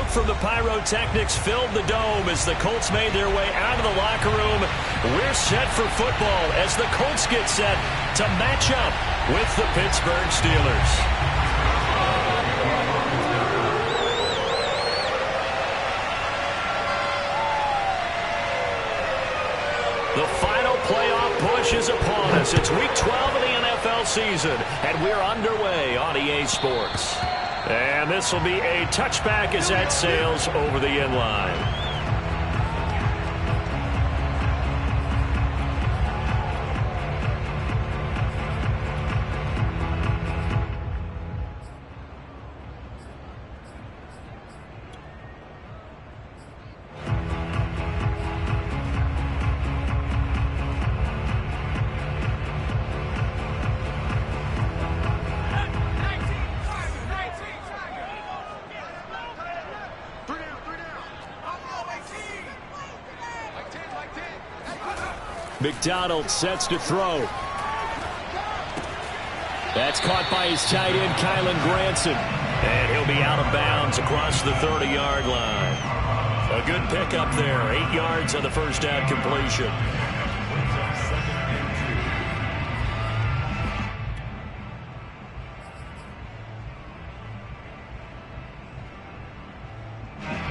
from the pyrotechnics filled the dome as the Colts made their way out of the locker room. We're set for football as the Colts get set to match up with the Pittsburgh Steelers. The final playoff push is upon us. It's Week 12 of the NFL season, and we're underway on EA Sports. And this will be a touchback as that sails over the end line. McDonald sets to throw. That's caught by his tight end, Kylen Granson. And he'll be out of bounds across the 30-yard line. A good pickup there. 8 yards on the first down completion.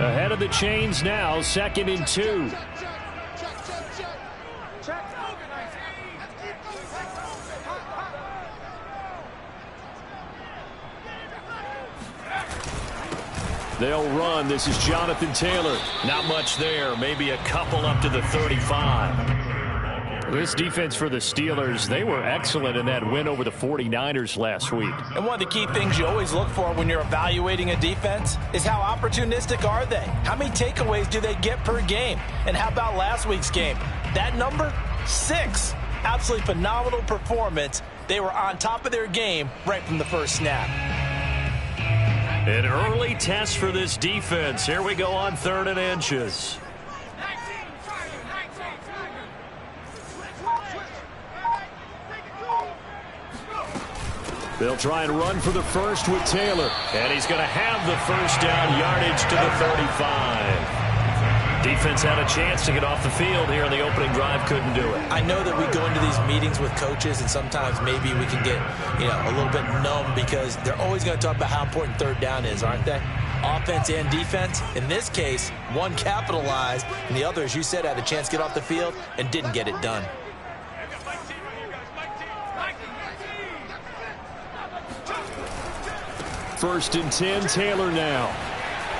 Ahead of the chains now, 2nd and 2. They'll run. This is Jonathan Taylor. Not much there. Maybe a couple up to the 35. This defense for the Steelers, they were excellent in that win over the 49ers last week. And one of the key things you always look for when you're evaluating a defense is how opportunistic are they? How many takeaways do they get per game? And how about last week's game? That number? 6. Absolutely phenomenal performance. They were on top of their game right from the first snap. An early test for this defense. Here we go on 3rd and inches. They'll try and run for the first with Taylor. And he's going to have the first down yardage to the 35. Defense had a chance to get off the field here in the opening drive. Couldn't do it. I know that we go into these meetings with coaches, and sometimes maybe we can get, a little bit numb because they're always going to talk about how important 3rd down is, aren't they? Offense and defense. In this case, one capitalized, and the other, as you said, had a chance to get off the field and didn't get it done. First and 10, Taylor now.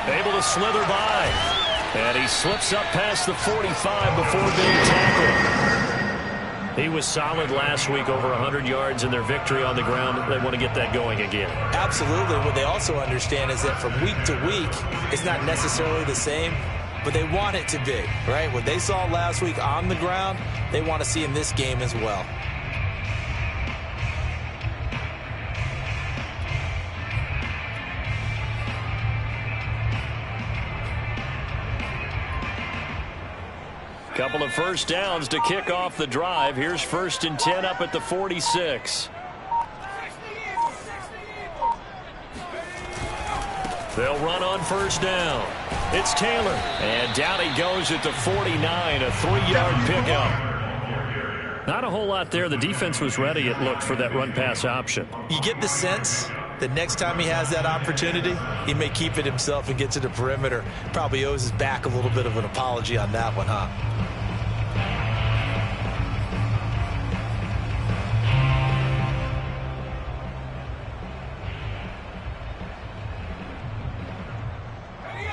Able to slither by. And he slips up past the 45 before being tackled. He was solid last week, over 100 yards in their victory on the ground. They want to get that going again. Absolutely. What they also understand is that from week to week, it's not necessarily the same, but they want it to be, right? What they saw last week on the ground, they want to see in this game as well. Couple of first downs to kick off the drive. Here's 1st and 10 up at the 46. They'll run on first down. It's Taylor. And down he goes at the 49, a 3-yard pickup. Not a whole lot there. The defense was ready, it looked, for that run-pass option. You get the sense that next time he has that opportunity, he may keep it himself and get to the perimeter. Probably owes his back a little bit of an apology on that one, huh?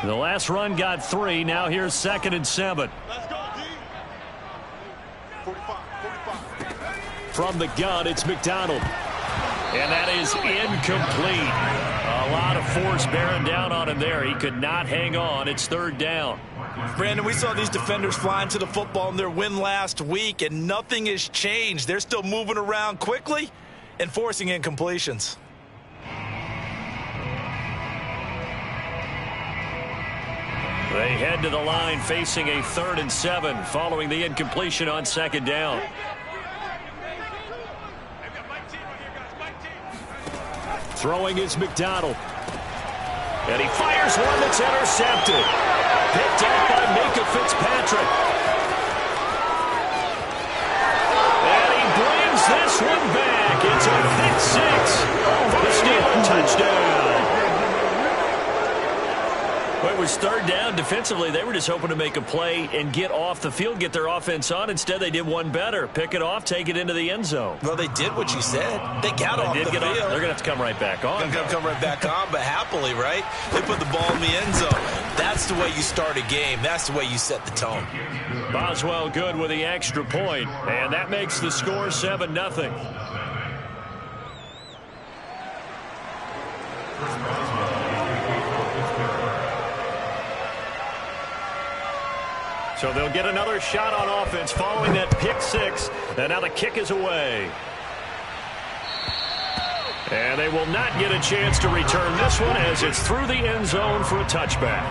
The last run got 3. Now here's 2nd and 7. Let's go, D. 45. From the gun, it's McDonald. And that is incomplete. A lot of force bearing down on him there. He could not hang on. It's 3rd down. Brandon, we saw these defenders flying to the football in their win last week, and nothing has changed. They're still moving around quickly and forcing incompletions. They head to the line facing a 3rd and 7 following the incompletion on 2nd down. Throwing is McDonald. And he fires one that's intercepted. Picked up by Micah Fitzpatrick. And he brings this one back. It's a pick six for the Steelers touchdown. Well, it was third down. Defensively, they were just hoping to make a play and get off the field, get their offense on. Instead, they did one better. Pick it off, take it into the end zone. Well, they did what you said. They got off the field. They're going to have to come right back on. They're going to come right back on, but happily, right? They put the ball in the end zone. That's the way you start a game. That's the way you set the tone. Boswell good with the extra point, and that makes the score 7-0. So they'll get another shot on offense following that pick six. And now the kick is away. And they will not get a chance to return this one as it's through the end zone for a touchback.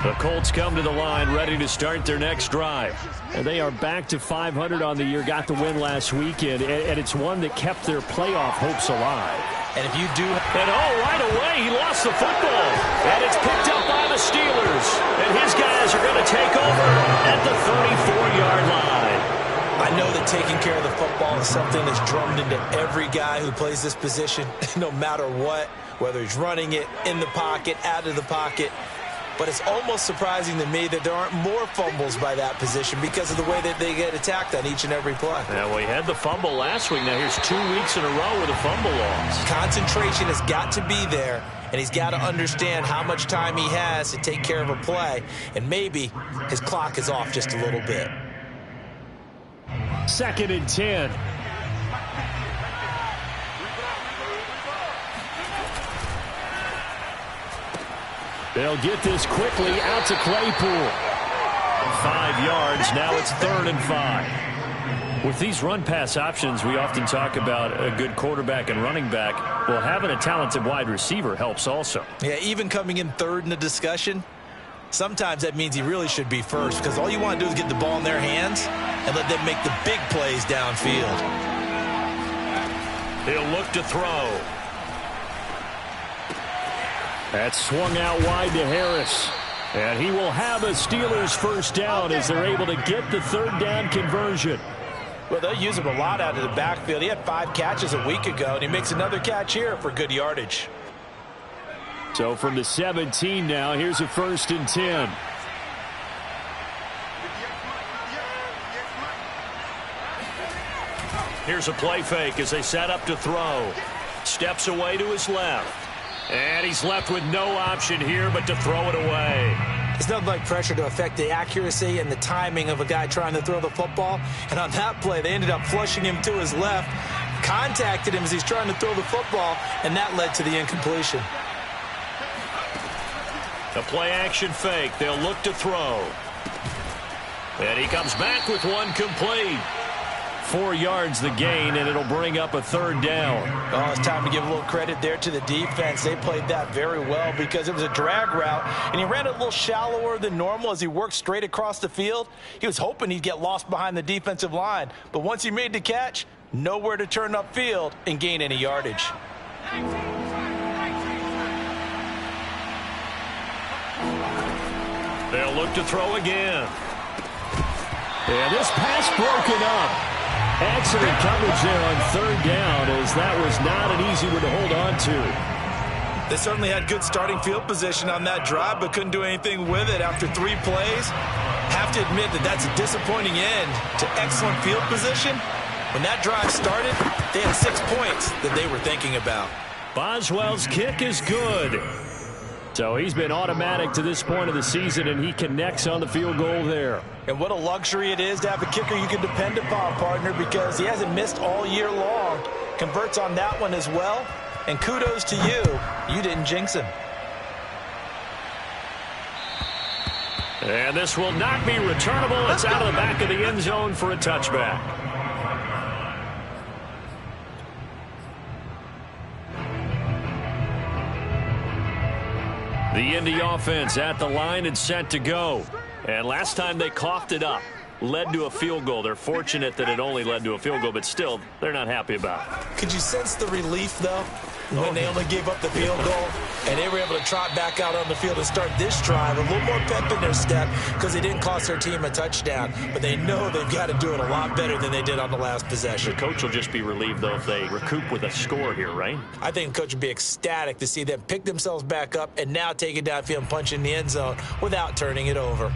The Colts come to the line ready to start their next drive. And they are back to 500 on the year, got the win last weekend, and it's one that kept their playoff hopes alive. And if you do... And right away, he lost the football. And it's picked up by the Steelers. And his guys are going to take over at the 34-yard line. I know that taking care of the football is something that's drummed into every guy who plays this position, no matter what, whether he's running it, in the pocket, out of the pocket. But it's almost surprising to me that there aren't more fumbles by that position because of the way that they get attacked on each and every play. Yeah, well, he had the fumble last week. Now here's 2 weeks in a row with a fumble loss. Concentration has got to be there, and he's got to understand how much time he has to take care of a play, and maybe his clock is off just a little bit. 2nd and 10. They'll get this quickly out to Claypool. 5 yards. Now it's 3rd and 5. With these run-pass options, we often talk about a good quarterback and running back. Well, having a talented wide receiver helps also. Yeah, even coming in third in the discussion, sometimes that means he really should be first because all you want to do is get the ball in their hands and let them make the big plays downfield. He'll look to throw. That's swung out wide to Harris. And he will have a Steelers first down as they're able to get the 3rd down conversion. Well, they'll use him a lot out of the backfield. He had 5 catches a week ago, and he makes another catch here for good yardage. So from the 17 now, here's a 1st and 10. Here's a play fake as they set up to throw. Steps away to his left. And he's left with no option here but to throw it away. It's nothing like pressure to affect the accuracy and the timing of a guy trying to throw the football. And on that play, they ended up flushing him to his left, contacted him as he's trying to throw the football, and that led to the incompletion. The play-action fake. They'll look to throw. And he comes back with one complete. 4 yards the gain, and it'll bring up a 3rd down. Oh, it's time to give a little credit there to the defense. They played that very well because it was a drag route, and he ran it a little shallower than normal as he worked straight across the field. He was hoping he'd get lost behind the defensive line, but once he made the catch, nowhere to turn upfield and gain any yardage. They'll look to throw again. And this pass broken up. Excellent coverage there on 3rd down, as that was not an easy one to hold on to. They certainly had good starting field position on that drive, but couldn't do anything with it after 3 plays. Have to admit that that's a disappointing end to excellent field position. When that drive started, they had 6 points that they were thinking about. Boswell's kick is good. So he's been automatic to this point of the season, and he connects on the field goal there. And what a luxury it is to have a kicker you can depend upon, partner, because he hasn't missed all year long. Converts on that one as well. And kudos to you. You didn't jinx him. And this will not be returnable. It's out of the back of the end zone for a touchback. The Indy offense at the line and set to go. And last time they coughed it up. led to a field goal. They're fortunate that it only led to a field goal, but still, they're not happy about it. Could you sense the relief, though, when they only gave up the field goal and they were able to trot back out on the field and start this drive? A little more pep in their step because they didn't cost their team a touchdown, but they know they've got to do it a lot better than they did on the last possession. The coach will just be relieved, though, if they recoup with a score here, right? I think the coach would be ecstatic to see them pick themselves back up and now take it downfield and punch in the end zone without turning it over.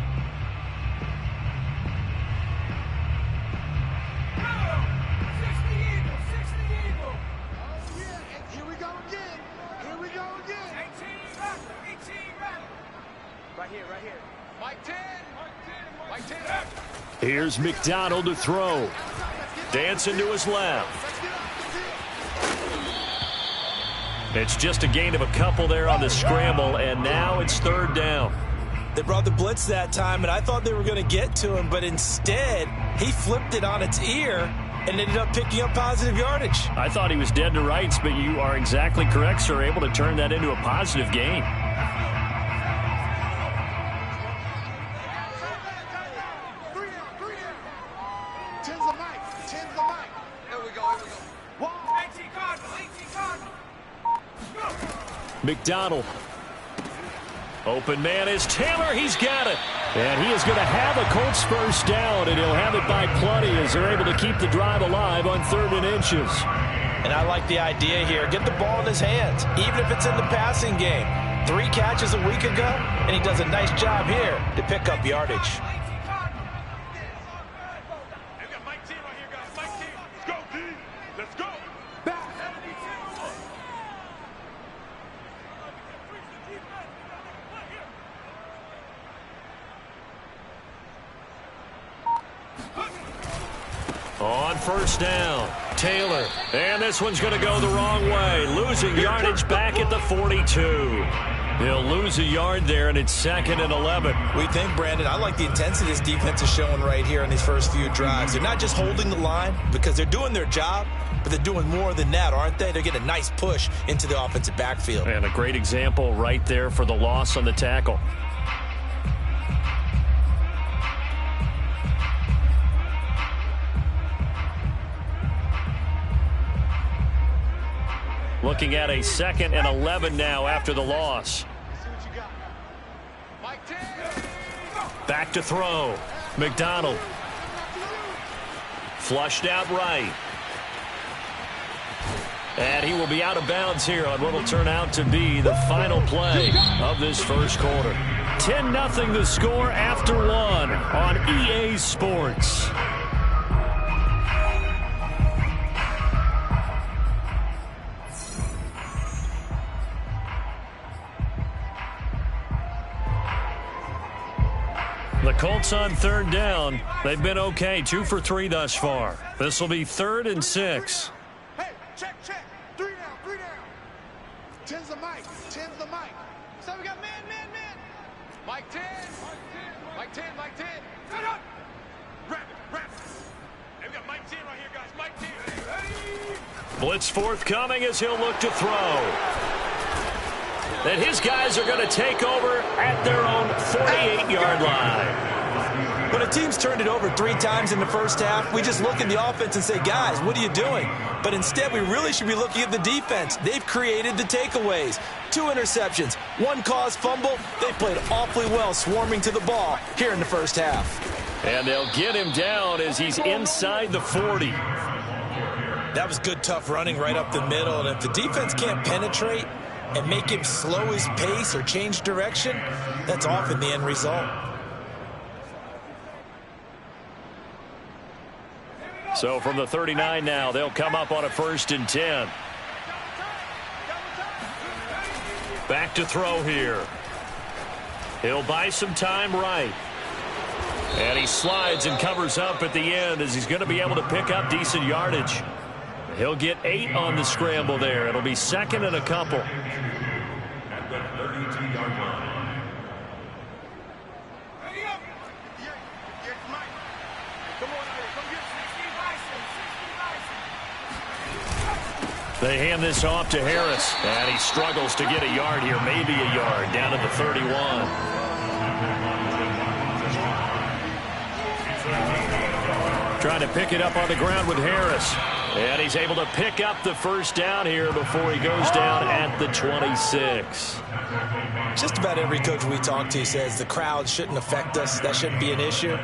Here's McDonald to throw. Dancing to his left. It's just a gain of a couple there on the scramble, and now it's third down. They brought the blitz that time, and I thought they were going to get to him, but instead, he flipped it on its ear and ended up picking up positive yardage. I thought he was dead to rights, but you are exactly correct, sir, able to turn that into a positive gain. McDonald. Open man is Taylor. He's got it. And he is going to have a Colts first down, and he'll have it by plenty as they're able to keep the drive alive on 3rd and inches. And I like the idea here. Get the ball in his hands, even if it's in the passing game. 3 catches a week ago, and he does a nice job here to pick up yardage. On first down, Taylor. And this one's going to go the wrong way. Losing yardage back at the 42. He'll lose a yard there, and it's 2nd and 11. We think, Brandon, I like the intensity this defense is showing right here in these first few drives. They're not just holding the line because they're doing their job, but they're doing more than that, aren't they? They're getting a nice push into the offensive backfield. And a great example right there for the loss on the tackle. Looking at a 2nd and 11 now after the loss. Back to throw. McDonald. Flushed out right. And he will be out of bounds here on what will turn out to be the final play of this first quarter. 10-0 the score after 1 on EA Sports. The Colts on 3rd down. They've been okay, 2 for 3 thus far. This will be 3rd and 6. Hey, check. 3 down. 10's the mic. So we got man. Mike 10. Mike 10. Cut up. Wrap it. Hey, we got Mike 10 right here, guys. Mike 10. Blitz forthcoming as he'll look to throw. That his guys are going to take over at their own 48-yard line. When a team's turned it over 3 times in the first half, we just look at the offense and say, guys, what are you doing? But instead, we really should be looking at the defense. They've created the takeaways. 2 interceptions, 1 caused fumble. They played awfully well swarming to the ball here in the first half. And they'll get him down as he's inside the 40. That was good, tough running right up the middle. And if the defense can't penetrate and make him slow his pace or change direction, that's often the end result. So from the 39 now, they'll come up on a 1st and 10. Back to throw here. He'll buy some time right. And he slides and covers up at the end as he's going to be able to pick up decent yardage. He'll get 8 on the scramble there. It'll be 2nd and a couple. At the 32-yard line. They hand this off to Harris, and he struggles to get a yard here, maybe a yard, down at the 31. trying to pick it up on the ground with Harris. And he's able to pick up the first down here before he goes down at the 26. Just about every coach we talk to says the crowd shouldn't affect us. That shouldn't be an issue.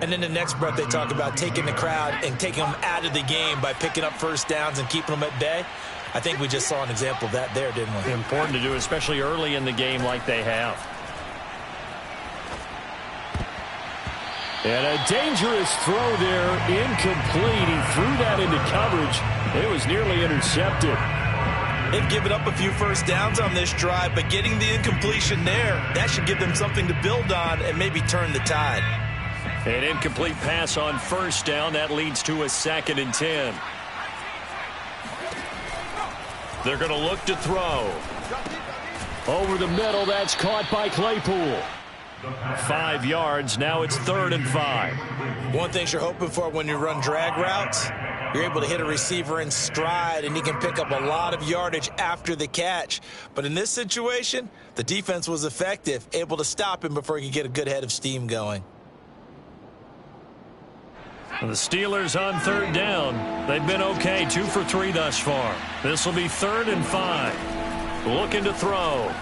And then the next breath they talk about taking the crowd and taking them out of the game by picking up first downs and keeping them at bay. I think we just saw an example of that there, didn't we? Important to do, especially early in the game like they have. And a dangerous throw there, incomplete. He threw that into coverage. It was nearly intercepted. They've given up a few first downs on this drive, but getting the incompletion there, that should give them something to build on and maybe turn the tide. An incomplete pass on first down. That leads to a 2nd and 10. They're going to look to throw. Over the middle, that's caught by Claypool. 5 yards. Now it's 3rd and 5. One thing you're hoping for when you run drag routes, you're able to hit a receiver in stride, and he can pick up a lot of yardage after the catch. But in this situation, the defense was effective, able to stop him before he could get a good head of steam going. The Steelers on 3rd down. They've been okay, 2 for 3 thus far. This will be 3rd and 5. Looking to throw.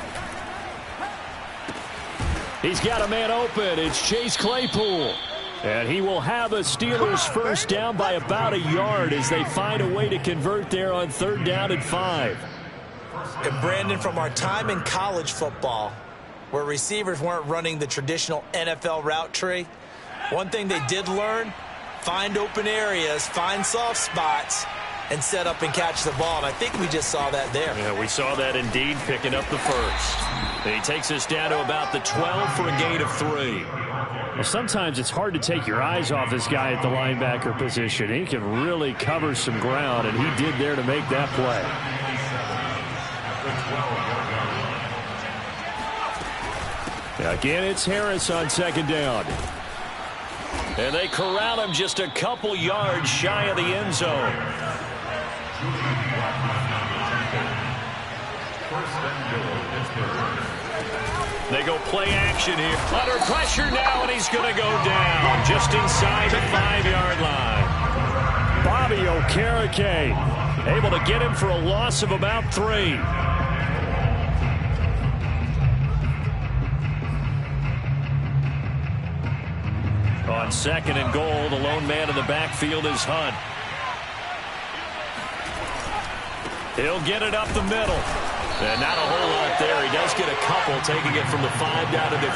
He's got a man open. It's Chase Claypool. And he will have a Steelers first down by about a yard as they find a way to convert there on 3rd down and 5. And Brandon, from our time in college football, where receivers weren't running the traditional NFL route tree, one thing they did learn, find open areas, find soft spots, and set up and catch the ball. And I think we just saw that there. Yeah, we saw that indeed, picking up the first. And he takes us down to about the 12 for a gain of 3. Well, sometimes it's hard to take your eyes off this guy at the linebacker position. He can really cover some ground, and he did there to make that play. Again, it's Harris on 2nd down. And they corral him just a couple yards shy of the end zone. They go play action here. Under pressure now, and he's going to go down just inside the 5-yard line. Bobby Okereke able to get him for a loss of about 3. On 2nd and goal, the lone man in the backfield is Hunt. He'll get it up the middle. And not a whole lot there. He does get a couple, taking it from the 5 down to the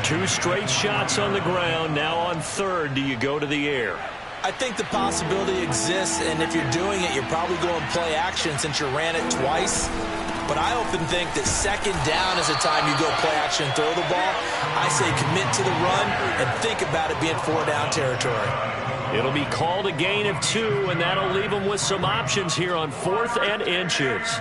3. 2 straight shots on the ground. Now on 3rd, do you go to the air? I think the possibility exists, and if you're doing it, you're probably going play action since you ran it twice. But I often think that 2nd down is the time you go play action and throw the ball. I say commit to the run and think about it being 4-down territory. It'll be called a gain of 2, and that'll leave them with some options here on 4th and inches.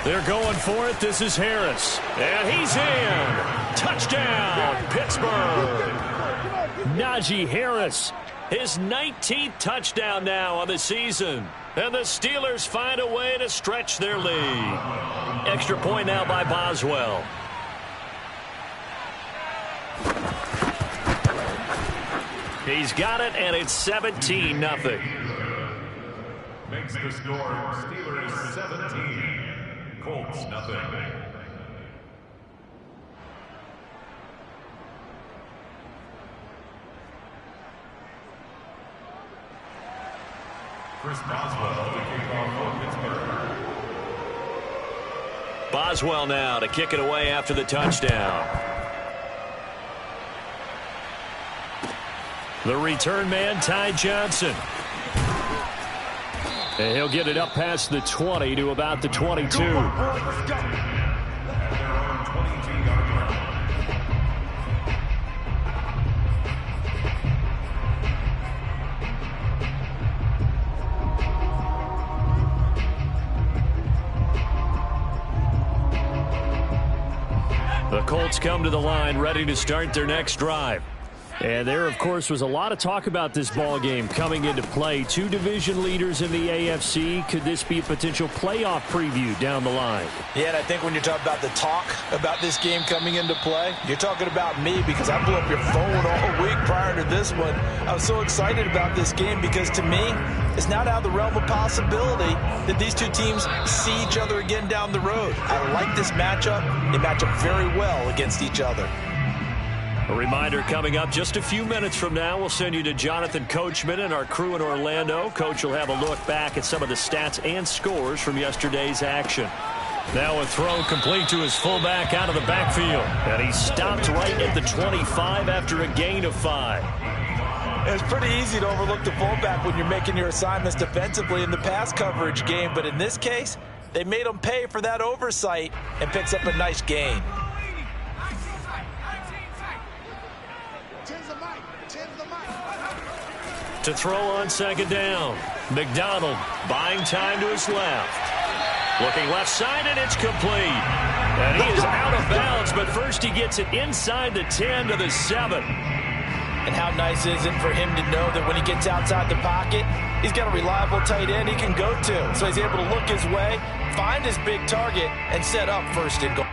They're going for it. This is Harris. And he's in. Touchdown, Pittsburgh. Najee Harris, his 19th touchdown now on the season. And the Steelers find a way to stretch their lead. Extra point now by Boswell. He's got it, and it's 17-0. Makes the score Steelers 17. Colts, nothing. Chris Boswell to kick off for Pittsburgh. Boswell now to kick it away after the touchdown. The return man, Ty Johnson. And he'll get it up past the 20 to about the 22. The Colts come to the line ready to start their next drive. And there, of course, was a lot of talk about this ball game coming into play. Two division leaders in the AFC. Could this be a potential playoff preview down the line? Yeah, and I think when you're talking about the talk about this game coming into play, you're talking about me because I blew up your phone all week prior to this one. I was so excited about this game because, to me, it's not out of the realm of possibility that these two teams see each other again down the road. I like this matchup. They match up very well against each other. A reminder coming up just a few minutes from now, we'll send you to Jonathan Coachman and our crew in Orlando. Coach will have a look back at some of the stats and scores from yesterday's action. Now a throw complete to his fullback out of the backfield. And he stopped right at the 25 after a gain of 5. It's pretty easy to overlook the fullback when you're making your assignments defensively in the pass coverage game. But in this case, they made him pay for that oversight and picks up a nice gain. To throw on second down. McDonald buying time to his left. Looking left side, and it's complete. And he is out of bounds, but first he gets it inside the 10 to the 7. And how nice is it for him to know that when he gets outside the pocket, he's got a reliable tight end he can go to. So he's able to look his way, find his big target, and set up first and goal.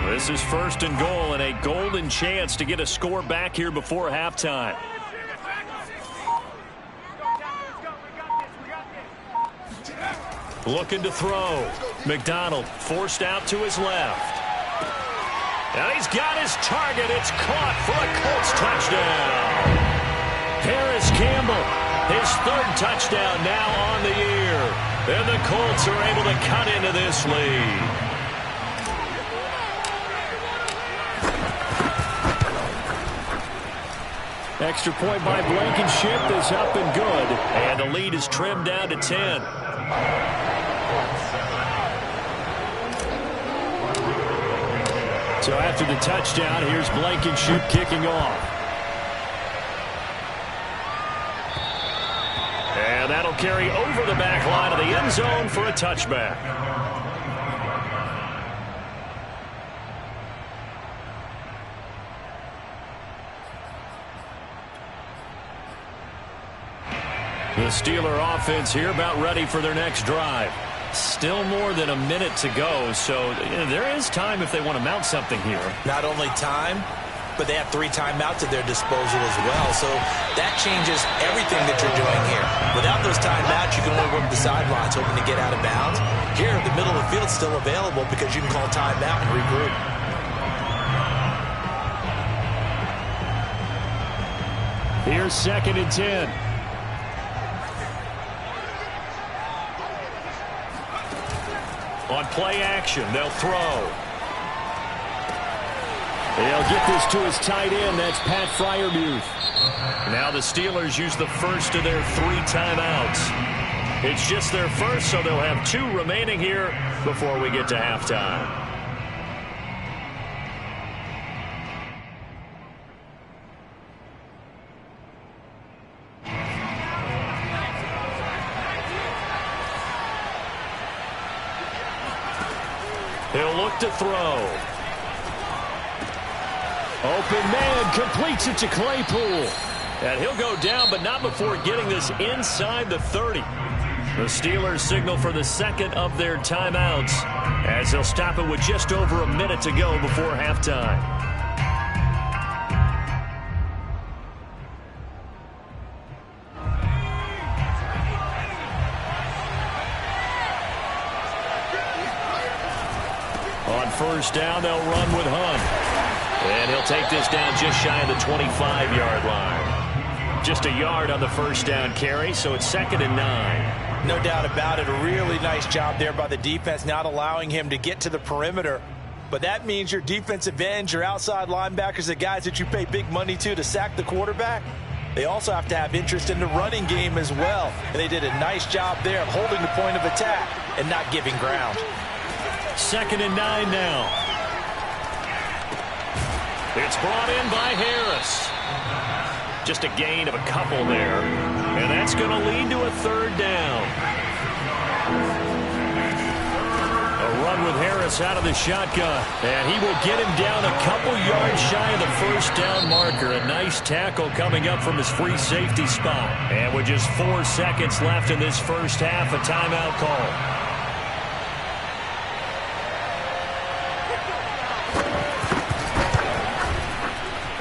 This is first and goal and a golden chance to get a score back here before halftime. Looking to throw. McDonald forced out to his left. And he's got his target. It's caught for a Colts touchdown. Paris Campbell, his third touchdown now on the year. And the Colts are able to cut into this lead. Extra point by Blankenship is up and good. And the lead is trimmed down to 10. So after the touchdown, here's Blankenship kicking off. And that'll carry over the back line of the end zone for a touchback. The Steeler offense here about ready for their next drive. Still more than a minute to go, so there is time if they want to mount something here. Not only time, but they have 3 timeouts at their disposal as well, so that changes everything that you're doing here. Without those timeouts, you can only work the sidelines hoping to get out of bounds. Here, the middle of the field is still available because you can call timeout and regroup. Here's second and 10. On play action, they'll throw. They'll get this to his tight end. That's Pat Freiermuth. Now the Steelers use the first of their 3 timeouts. It's just their first, so they'll have 2 remaining here before we get to halftime. He'll look to throw. Open man completes it to Claypool. And he'll go down, but not before getting this inside the 30. The Steelers signal for the second of their timeouts as they'll stop it with just over a minute to go before halftime. On first down, they'll run with Hunt. And he'll take this down just shy of the 25-yard line. Just a yard on the first down carry, so it's 2nd and 9. No doubt about it. A really nice job there by the defense, not allowing him to get to the perimeter. But that means your defensive ends, your outside linebackers, the guys that you pay big money to sack the quarterback, they also have to have interest in the running game as well. And they did a nice job there of holding the point of attack and not giving ground. 2nd and 9 now. It's brought in by Harris. Just a gain of a couple there. And that's going to lead to a third down. A run with Harris out of the shotgun. And he will get him down a couple yards shy of the first down marker. A nice tackle coming up from his free safety spot. And with just 4 seconds left in this first half, a timeout call.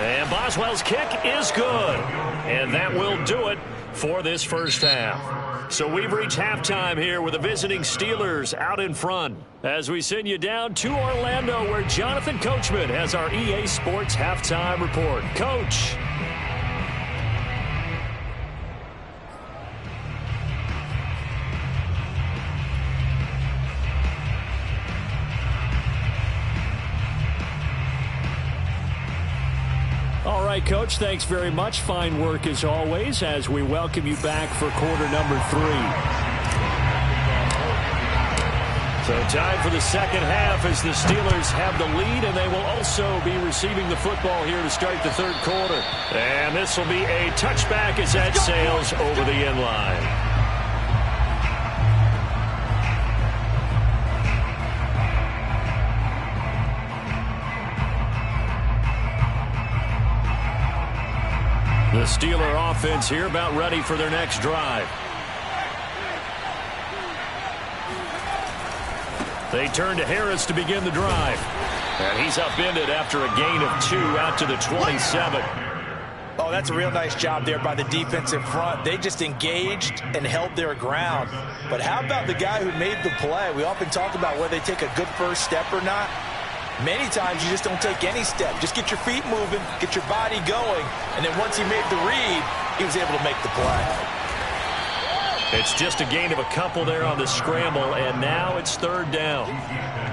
And Boswell's kick is good. And that will do it for this first half. So we've reached halftime here with the visiting Steelers out in front. As we send you down to Orlando, where Jonathan Coachman has our EA Sports halftime report. Coach. All right, Coach, thanks very much. Fine work as always as we welcome you back for quarter number 3. So time for the second half as the Steelers have the lead, and they will also be receiving the football here to start the third quarter. And this will be a touchback as that sails over the end line. The Steeler offense here about ready for their next drive. They turn to Harris to begin the drive. And he's upended after a gain of 2 out to the 27. Oh, that's a real nice job there by the defensive front. They just engaged and held their ground. But how about the guy who made the play? We often talk about whether they take a good first step or not. Many times you just don't take any step. Just get your feet moving, get your body going, and then once he made the read, he was able to make the play. It's just a gain of a couple there on the scramble, and now it's third down.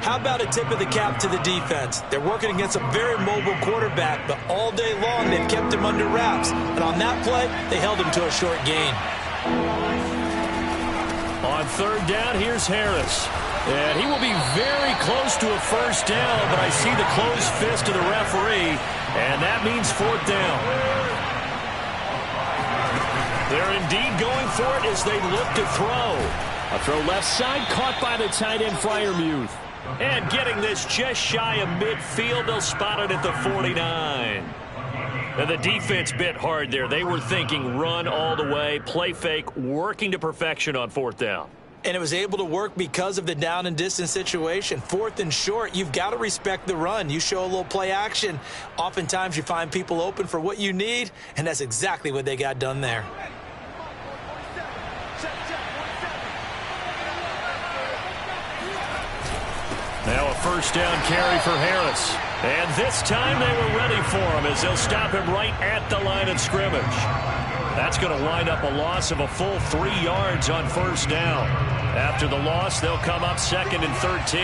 How about a tip of the cap to the defense? They're working against a very mobile quarterback, but all day long they've kept him under wraps. And on that play, they held him to a short gain. On third down, here's Harris. And he will be very close to a first down, but I see the closed fist of the referee, and that means fourth down. They're indeed going for it as they look to throw. A throw left side, caught by the tight end, Freiermuth. And getting this just shy of midfield, they'll spot it at the 49. And the defense bit hard there. They were thinking run all the way, play fake, working to perfection on fourth down. And it was able to work because of the down and distance situation. Fourth and short, you've got to respect the run. You show a little play action. Oftentimes you find people open for what you need, and that's exactly what they got done there. Now a first down carry for Harris. And this time they were ready for him as they'll stop him right at the line of scrimmage. That's going to wind up a loss of a full 3 yards on first down. After the loss, they'll come up second and 13.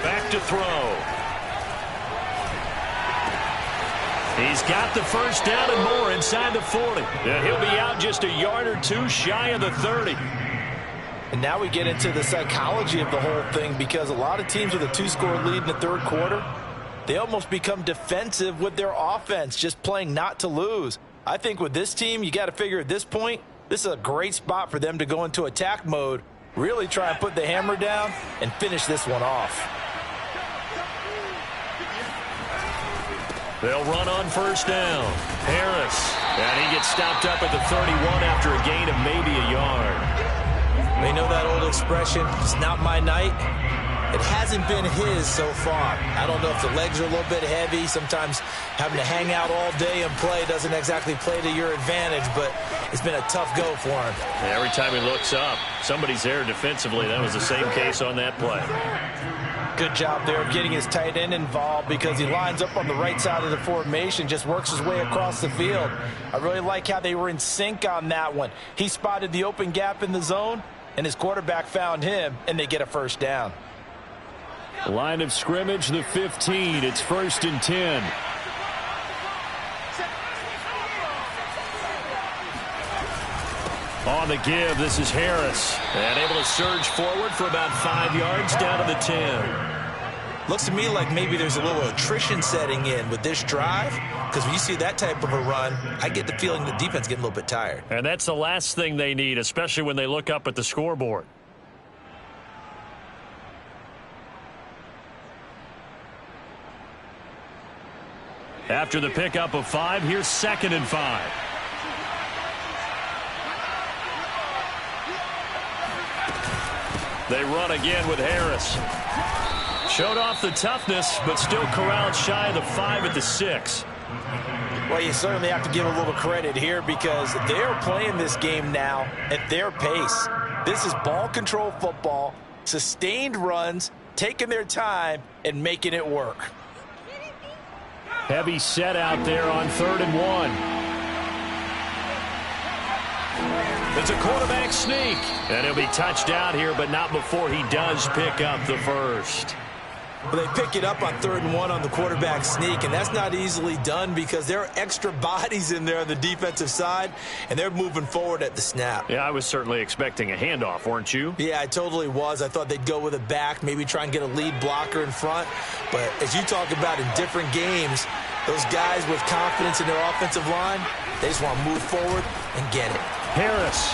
Back to throw. He's got the first down and more inside the 40. And he'll be out just a yard or two shy of the 30. And now we get into the psychology of the whole thing, because a lot of teams with a 2-score lead in the third quarter, they almost become defensive with their offense, just playing not to lose. I think with this team, you got to figure at this point, this is a great spot for them to go into attack mode, really try and put the hammer down and finish this one off. They'll run on first down. Harris. And he gets stopped up at the 31 after a gain of maybe a yard. They know that old expression, it's not my night. It hasn't been his so far. I don't know if the legs are a little bit heavy. Sometimes having to hang out all day and play doesn't exactly play to your advantage, but it's been a tough go for him. And every time he looks up, somebody's there defensively. That was the same case on that play. Good job there of getting his tight end involved, because he lines up on the right side of the formation, just works his way across the field. I really like how they were in sync on that one. He spotted the open gap in the zone, and his quarterback found him, and they get a first down. Line of scrimmage, the 15. It's first and 10. On the give, this is Harris. And able to surge forward for about 5 yards down to the 10. Looks to me like maybe there's a little attrition setting in with this drive, because when you see that type of a run, I get the feeling the defense getting a little bit tired. And that's the last thing they need, especially when they look up at the scoreboard. After the pickup of 5, here's 2nd and 5. They run again with Harris. Showed off the toughness, but still corralled shy of the 5 at the 6. Well, you certainly have to give a little credit here because they're playing this game now at their pace. This is ball control football, sustained runs, taking their time, and making it work. Heavy set out there on 3rd and 1. It's a quarterback sneak. And he'll be touched out here, but not before he does pick up the first. Well, they pick it up on 3rd and 1 on the quarterback sneak, and that's not easily done because there are extra bodies in there on the defensive side, and they're moving forward at the snap. Yeah, I was certainly expecting a handoff, weren't you? Yeah, I totally was. I thought they'd go with a back, maybe try and get a lead blocker in front. But as you talk about in different games, those guys with confidence in their offensive line, they just want to move forward and get it. Harris.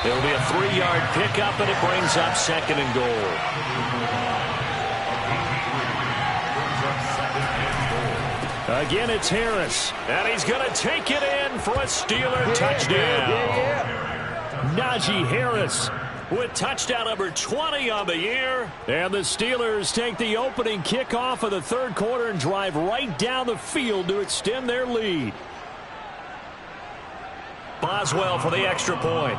It'll be a 3-yard pickup, and it brings up 2nd and goal. Again, it's Harris, and he's going to take it in for a Steeler touchdown. Najee Harris with touchdown number 20 on the year. And the Steelers take the opening kickoff of the 3rd quarter and drive right down the field to extend their lead. Boswell for the extra point.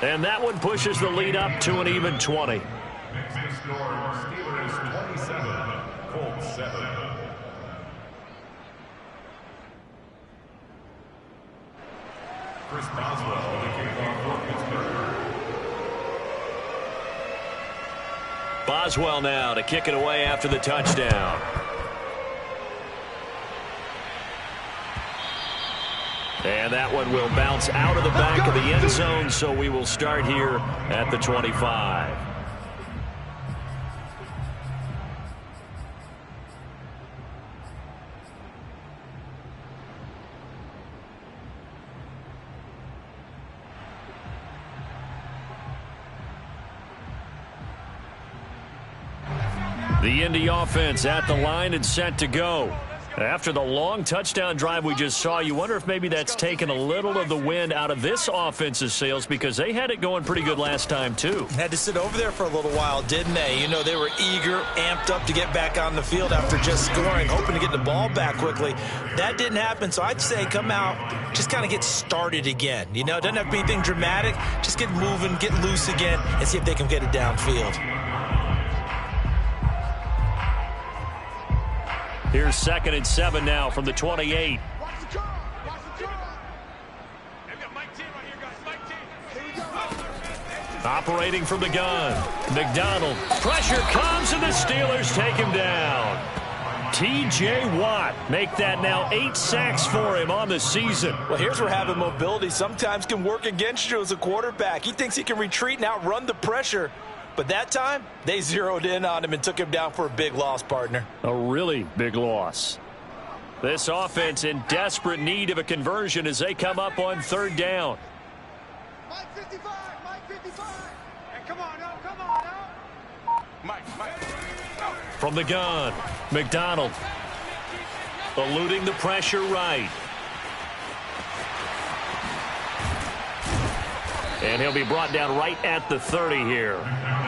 And that one pushes the lead up to an even 20. Next score, Steelers 27, Colts 7. Chris Boswell, the kickoff for Pittsburgh. Boswell now to kick it away after the touchdown. And that one will bounce out of the back of the end zone, so we will start here at the 25. The Indy offense at the line and set to go. After the long touchdown drive we just saw, you wonder if maybe that's taken a little of the wind out of this offense's sails because they had it going pretty good last time, too. Had to sit over there for a little while, didn't they? You know, they were eager, amped up to get back on the field after just scoring, hoping to get the ball back quickly. That didn't happen, so I'd say come out, just kind of get started again. You know, it doesn't have to be anything dramatic. Just get moving, get loose again, and see if they can get it downfield. Here's 2nd and 7 now from the 28. Operating from the gun. McDonald. Pressure comes, and the Steelers take him down. T.J. Watt make that now 8 sacks for him on the season. Well, here's where having mobility sometimes can work against you as a quarterback. He thinks he can retreat and outrun the pressure. But that time, they zeroed in on him and took him down for a big loss, partner. A really big loss. This offense in desperate need of a conversion as they come up on 3rd down. Mike 55, Mike 55. Hey, come on now, come on now. Mike. From the gun, McDonald. Eluding the pressure right. And he'll be brought down right at the 30 here.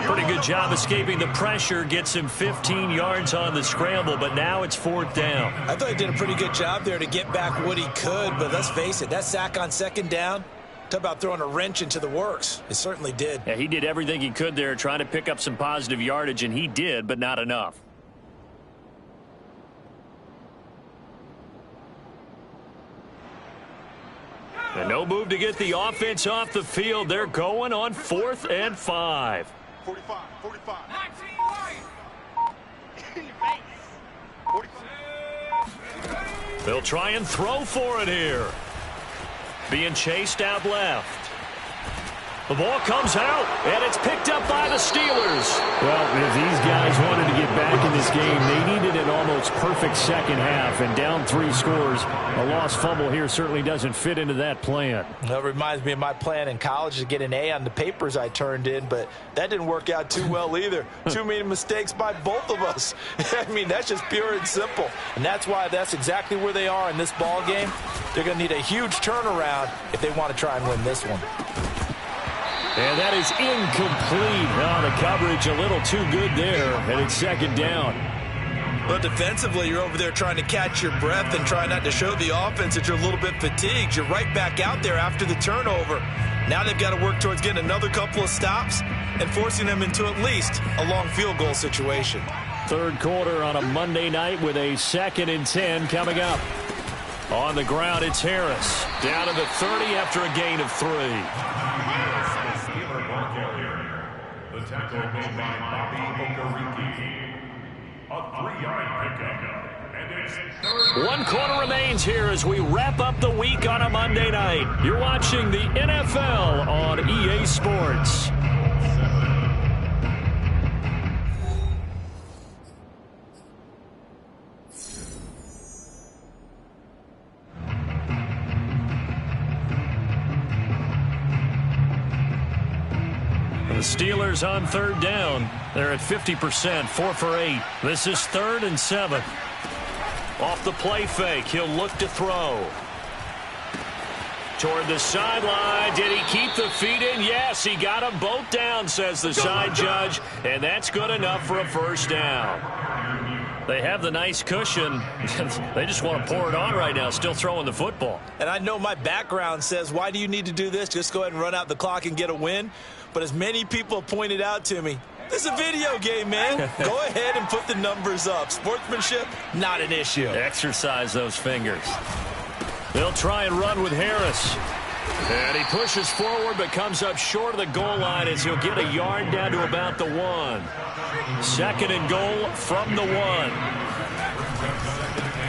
Pretty good job escaping the pressure. Gets him 15 yards on the scramble, but now it's 4th down. I thought he did a pretty good job there to get back what he could, but let's face it, that sack on 2nd down, talk about throwing a wrench into the works. It certainly did. Yeah, he did everything he could there trying to pick up some positive yardage, and he did, but not enough. And no move to get the offense off the field. They're going on 4th and 5. 45. 45. They'll try and throw for it here. being chased out left. The ball comes out, and it's picked up by the Steelers. Well, if these guys wanted to get back in this game, they needed an almost perfect second half, and down 3 scores. A lost fumble here certainly doesn't fit into that plan. That reminds me of my plan in college to get an A on the papers I turned in, but that didn't work out too well either. Too many mistakes by both of us. I mean, that's just pure and simple. And that's why that's exactly where they are in this ball game. They're going to need a huge turnaround if they want to try and win this one. And that is incomplete. Oh, the coverage a little too good there, and it's second down. But defensively, you're over there trying to catch your breath and try not to show the offense that you're a little bit fatigued. You're right back out there after the turnover. Now they've got to work towards getting another couple of stops and forcing them into at least a long field goal situation. Third quarter on a Monday night with a 2nd and 10 coming up. On the ground, it's Harris. Down to the 30 after a gain of 3. The tackle made by Bobby Okereke. A 3-yard pickup. And it's third. 1 quarter remains here as we wrap up the week on a Monday night. You're watching the NFL on EA Sports. The Steelers on third down. They're at 50%, 4 for 8. This is 3rd and 7. Off the play fake, he'll look to throw. Toward the sideline. Did he keep the feet in? Yes, he got them both down, says the side judge. And that's good enough for a first down. They have the nice cushion. They just want to pour it on right now, still throwing the football. And I know my background says, why do you need to do this? Just go ahead and run out the clock and get a win. But as many people pointed out to me, this is a video game, man. Go ahead and put the numbers up. Sportsmanship, not an issue. Exercise those fingers. They'll try and run with Harris. And he pushes forward but comes up short of the goal line as he'll get a yard down to about the 1. 2nd and goal from the 1.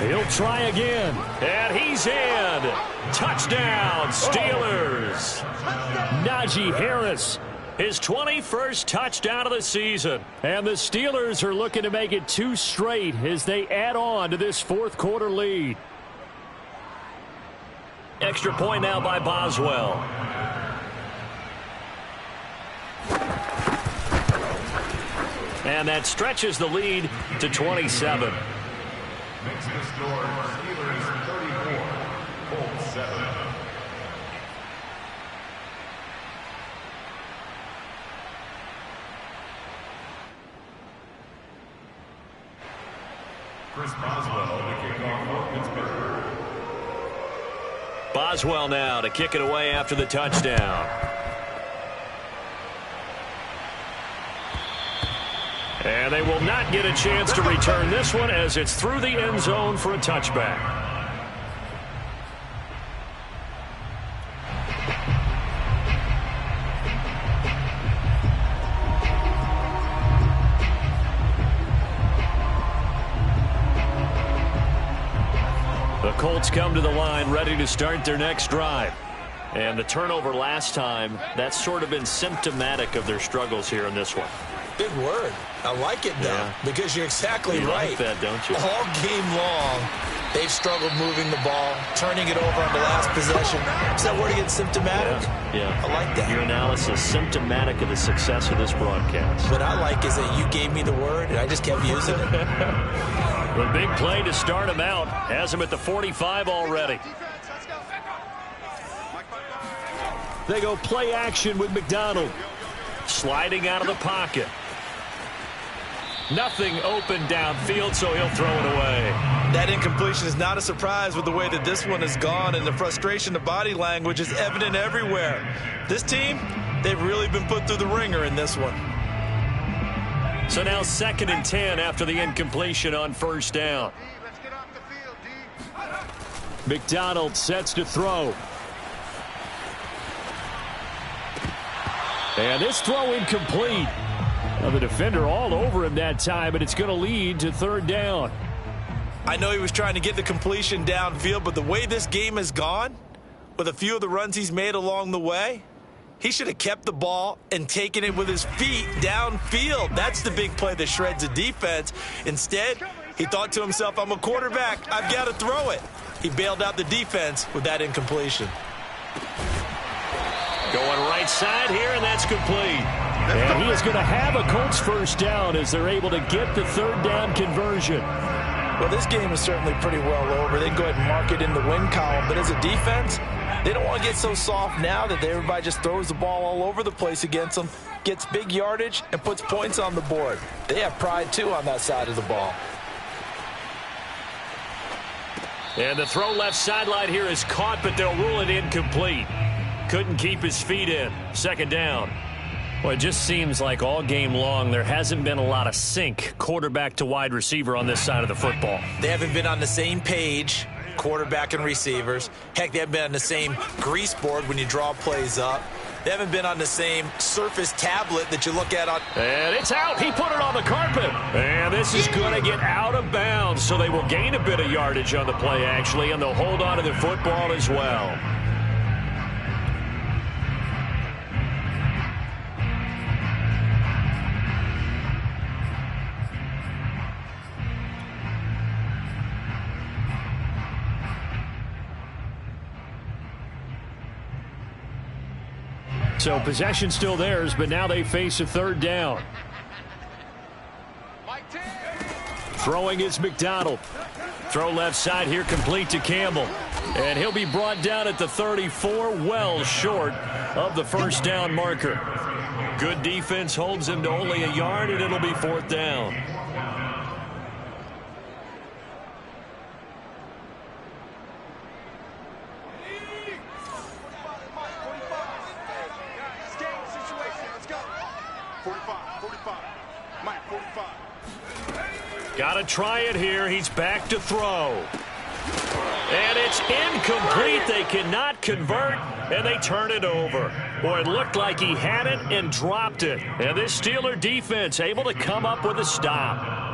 He'll try again. And he's in. Touchdown, Steelers. Najee Harris. His 21st touchdown of the season. And the Steelers are looking to make it 2 straight as they add on to this 4th quarter lead. Extra point now by Boswell. And that stretches the lead to 27. Makes the score Steelers 34, Colts 7. Chris Boswell to kick off for Pittsburgh. Boswell now to kick it away after the touchdown. And they will not get a chance to return this one as it's through the end zone for a touchback. The Colts come to the line ready to start their next drive. And the turnover last time, that's sort of been symptomatic of their struggles here in this one. Big word. I like it, though, because you're exactly right. Like that, don't you? All game long, they've struggled moving the ball, turning it over on the last possession. Is that word again, symptomatic? Yeah. I like that. Your analysis, symptomatic of the success of this broadcast. What I like is that you gave me the word, and I just kept using it. The big play to start him out. Has him at the 45 already. They go play action with McDonald. Sliding out of the pocket. Nothing open downfield, so he'll throw it away. That incompletion is not a surprise with the way that this one has gone, and the frustration of body language is evident everywhere. This team, they've really been put through the ringer in this one. So now 2nd and 10 after the incompletion on first down. McDonald sets to throw. And this throw incomplete. Now the defender all over him that time, but it's going to lead to 3rd down. I know he was trying to get the completion downfield, but the way this game has gone, with a few of the runs he's made along the way, he should have kept the ball and taken it with his feet downfield. That's the big play that shreds a defense. Instead, he thought to himself, I'm a quarterback. I've got to throw it. He bailed out the defense with that incompletion. Going right side here, and that's complete. And he is going to have a Colts first down as they're able to get the third down conversion. Well, this game is certainly pretty well over. They can go ahead and mark it in the win column. But as a defense, they don't want to get so soft now that everybody just throws the ball all over the place against them, gets big yardage, and puts points on the board. They have pride, too, on that side of the ball. And the throw left sideline here is caught, but they'll rule it incomplete. Couldn't keep his feet in. Second down. Well, it just seems like all game long there hasn't been a lot of sync quarterback to wide receiver on this side of the football. They haven't been on the same page, quarterback and receivers. Heck, they haven't been on the same grease board when you draw plays up. They haven't been on the same Surface tablet that you look at on. And it's out. He put it on the carpet. And this is going to get out of bounds, so they will gain a bit of yardage on the play, actually, and they'll hold on to the football as well. So possession still theirs, but now they face a third down. Throwing is McDonald. Throw left side here, complete to Campbell. And he'll be brought down at the 34, well short of the first down marker. Good defense holds him to only a yard, and it'll be fourth down. Got to try it here. He's back to throw. And it's incomplete. They cannot convert, and they turn it over. Boy, it looked like he had it and dropped it. And this Steeler defense able to come up with a stop.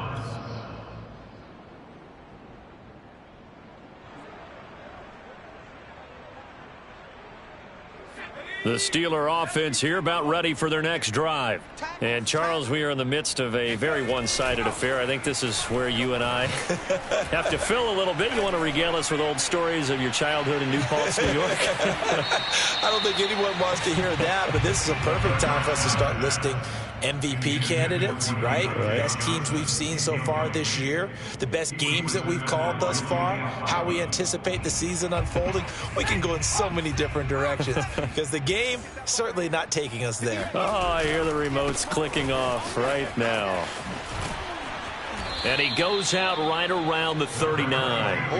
The Steeler offense here about ready for their next drive. And, Charles, we are in the midst of a very one-sided affair. I think this is where you and I have to fill a little bit. You want to regale us with old stories of your childhood in New Paltz, New York? I don't think anyone wants to hear that, but this is a perfect time for us to start listing MVP candidates, right? Best teams we've seen so far this year, the best games that we've called thus far, how we anticipate the season unfolding. We can go in so many different directions because the game certainly not taking us there. Oh, I hear the remotes clicking off right now. And he goes out right around the 39.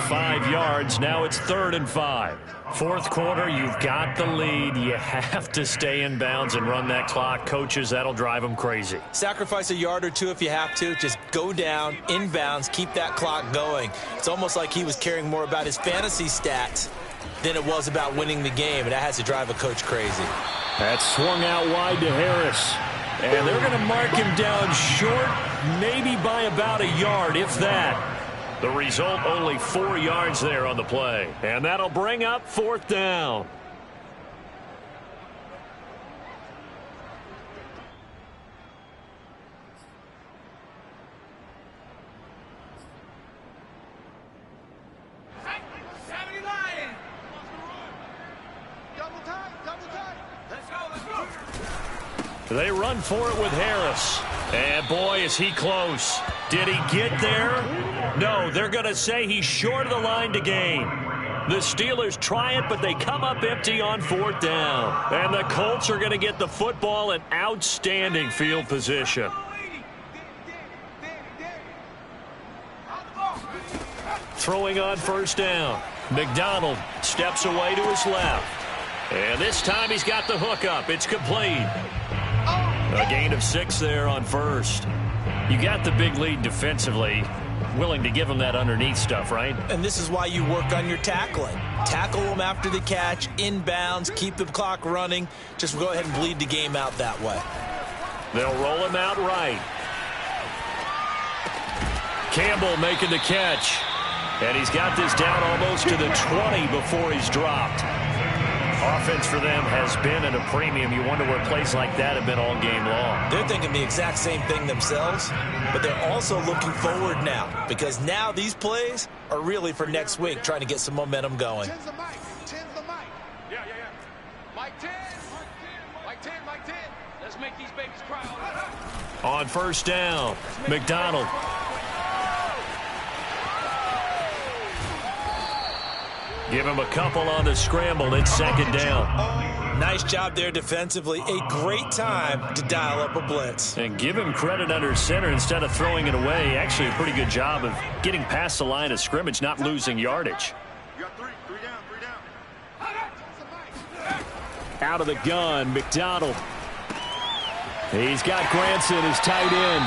5 yards. Now it's 3rd and 5. Fourth quarter, you've got the lead. You have to stay in bounds and run that clock. Coaches, that'll drive them crazy. Sacrifice a yard or two if you have to. Just go down, in bounds, keep that clock going. It's almost like he was caring more about his fantasy stats than it was about winning the game, and that has to drive a coach crazy. That's swung out wide to Harris. And they're going to mark him down short, maybe by about a yard, if that. The result, only 4 yards there on the play. And that'll bring up 4th down. They run for it with Harris. And, boy, is he close. Did he get there? No, they're going to say he's short of the line to gain. The Steelers try it, but they come up empty on 4th down. And the Colts are going to get the football in outstanding field position. Throwing on 1st down. McDonald steps away to his left. And this time he's got the hook up. It's complete. A gain of 6 there on 1st. You got the big lead defensively. Willing to give them that underneath stuff, right? And this is why you work on your tackling. Tackle them after the catch, inbounds, keep the clock running. Just go ahead and bleed the game out that way. They'll roll him out right. Campbell making the catch. And he's got this down almost to the 20 before he's dropped. Offense for them has been at a premium. You wonder where plays like that have been all game long. They're thinking the exact same thing themselves, but they're also looking forward now, because now these plays are really for next week, trying to get some momentum going. Tens the mic. Tens the mic. Yeah. Mike 10. Mike 10. Mike 10. Let's make these babies cry. On first down, McDonald. Give him a couple on the scramble. It's second down. Nice job there defensively. A great time to dial up a blitz. And give him credit under center instead of throwing it away. Actually, a pretty good job of getting past the line of scrimmage, not losing yardage. You got three down. Out of the gun, McDonald. He's got Granson as tight end.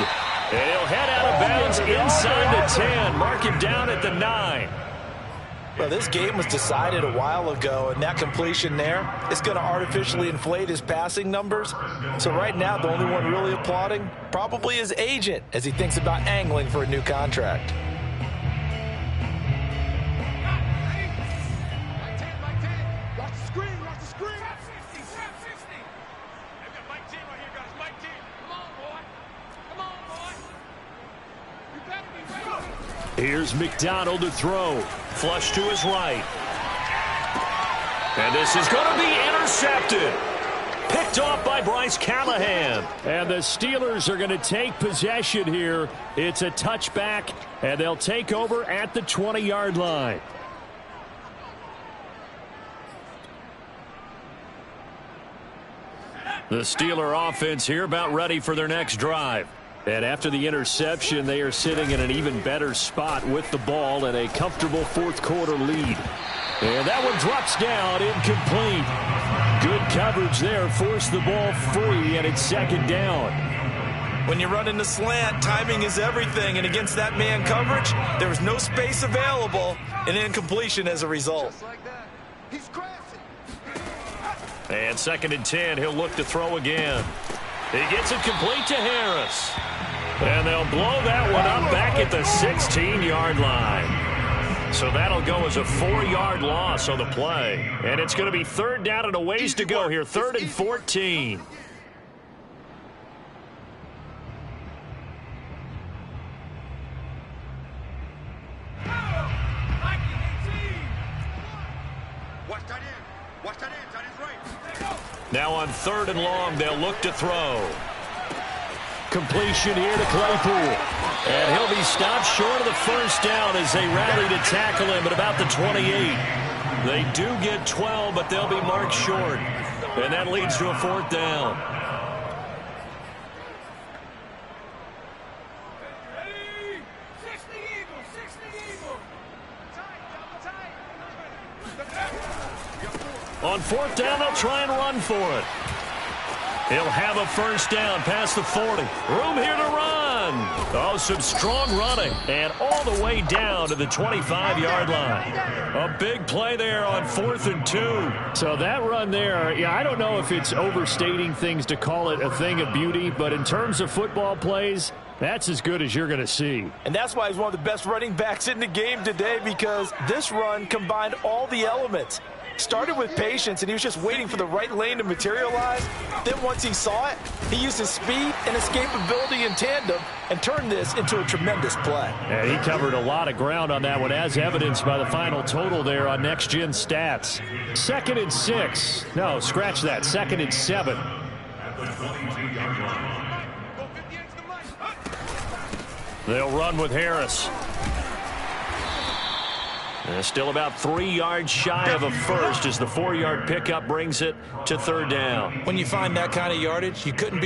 And he'll head out of bounds inside the 10. Mark him down at the 9. Well, this game was decided a while ago, and that completion there is going to artificially inflate his passing numbers. So right now, the only one really applauding probably his agent as he thinks about angling for a new contract. Mike 10. Watch the screen. Watch the screen. 60. They've got Mike 10 right here, guys. Mike 10. Come on, boy. You better be ready. Here's McDonald to throw. Flush to his right. And this is going to be intercepted. Picked off by Bryce Callahan. And the Steelers are going to take possession here. It's a touchback, and they'll take over at the 20-yard line. The Steeler offense here about ready for their next drive. And after the interception, they are sitting in an even better spot with the ball and a comfortable fourth-quarter lead. And that one drops down, incomplete. Good coverage there, forced the ball free, and it's second down. When you run in the slant, timing is everything, and against that man coverage, there was no space available, and incompletion as a result. Just like that. He's crashing. And second and 10, he'll look to throw again. He gets it complete to Harris. And they'll blow that one up back at the 16-yard line. So that'll go as a 4-yard loss on the play. And it's going to be third down and a ways to go here. 3rd and 14. Watch that end. Tight end's right. Now on 3rd and long, they'll look to throw. Completion here to Claypool. And he'll be stopped short of the first down as they rally to tackle him at about the 28. They do get 12, but they'll be marked short. And that leads to a 4th down. On 4th down, they'll try and run for it. He'll have a first down past the 40. Room here to run. Oh, some strong running. And all the way down to the 25-yard line. A big play there on 4th and 2. So that run there, yeah, I don't know if it's overstating things to call it a thing of beauty, but in terms of football plays, that's as good as you're going to see. And that's why he's one of the best running backs in the game today, because this run combined all the elements. Started with patience, and he was just waiting for the right lane to materialize. Then once he saw it, he used his speed and escapability in tandem and turned this into a tremendous play. Yeah, he covered a lot of ground on that one, as evidenced by the final total there on Next Gen Stats. 2nd and 6. No, scratch that. 2nd and 7. They'll run with Harris. And still about 3 yards shy of a first as the 4-yard pickup brings it to 3rd down. When you find that kind of yardage, you couldn't be